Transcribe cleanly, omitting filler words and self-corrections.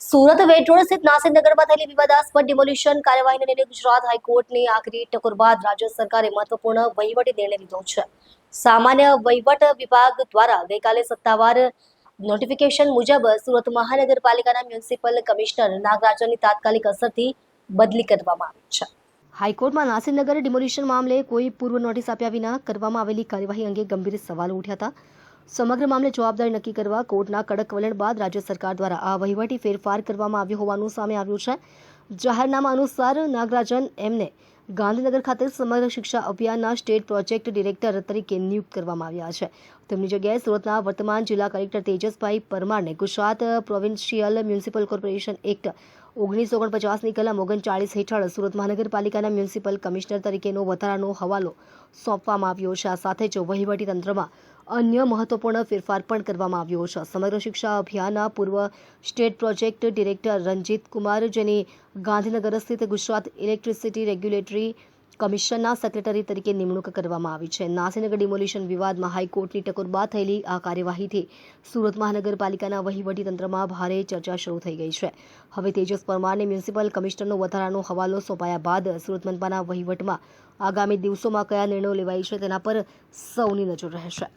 Surat wet road સ્થિત નાસિરનગરમાં થયેલી વિવાદાસ્પદ ડિમોલિશન કાર્યવાહીને લઈને ગુજરાત હાઈકોર્ટની આખરી ટકોર બાદ રાજ્ય સરકારે મહત્વપૂર્ણ વહીવટી નિર્ણય લીધો છે. સામાન્ય વહીવટ વિભાગ દ્વારા ગઈકાલે સત્તાવાર નોટિફિકેશન મુજબ સુરત મહાનગરપાલિકાના મ્યુનિસિપલ કમિશનર નાગરાજનની તાત્કાલિક અસરથી બદલી કરવામાં આવી છે. હાઈકોર્ટમાં નાસિરનગર ડિમોલિશન મામલે કોઈ પૂર્વ નોટિસ આપ્યા વિના કરવામાં આવેલી કાર્યવાહી અંગે ગંભીર સવાલો ઉઠ્યા હતા. સમગ્ર મામલે જવાબદારી નક્કી કરવા કોર્ટના કડક વલણ બાદ રાજ્ય સરકાર દ્વારા આ વહીવટી ફેરફાર કરવામાં આવ્યો હોવાનું સામે આવ્યું છે. જાહેરનામા અનુસાર નાગરાજન એમને ગાંધીનગર ખાતે સમગ્ર શિક્ષા અભિયાનના સ્ટેટ પ્રોજેક્ટ ડિરેક્ટર તરીકે નિયુક્ત કરવામાં આવ્યા છે. તેમની જગ્યાએ સુરતના વર્તમાન જિલ્લા collector તેજસભાઈ પરમારને Gujarat provincial municipal corporation act 1949ની કલમ 39 હેઠળ સુરત મહાનગરપાલિકાના મ્યુનિસિપલ કમિશનર તરીકેનો વધારાનો હવાલો સોંપવામાં આવ્યો છે. આ સાથે જ વહીવટી તંત્રમાં અન્ય મહત્વપૂર્ણ ફેરફાર પણ કરવામાં આવ્યો છે. સમગ્ર શિક્ષા અભિયાનના પૂર્વ state project director Ranjit Kumar, જેની ગાંધીનગર સ્થિત ગુજરાત ઇલેક્ટ્રિસિટી રેગ્યુલેટરી કમિશનના સેક્રેટરી તરીકે નિમણૂક કરવામાં આવી છે. નાસિરનગર ડિમોલિશન વિવાદમાં હાઈકોર્ટની ટકોર બાદ થયેલી આ કાર્યવાહીથી સુરત મહાનગરપાલિકાના વહીવટી તંત્રમાં ભારે ચર્ચા શરૂ થઈ ગઈ છે. હવે તેજસ પરમારને મ્યુનિસિપલ કમિશનરનો વધારાનો હવાલો સોંપાયા બાદ સુરત મનપાના વહીવટમાં આગામી દિવસોમાં કયા નિર્ણયો લેવાય છે તેના પર સૌની નજર રહેશે.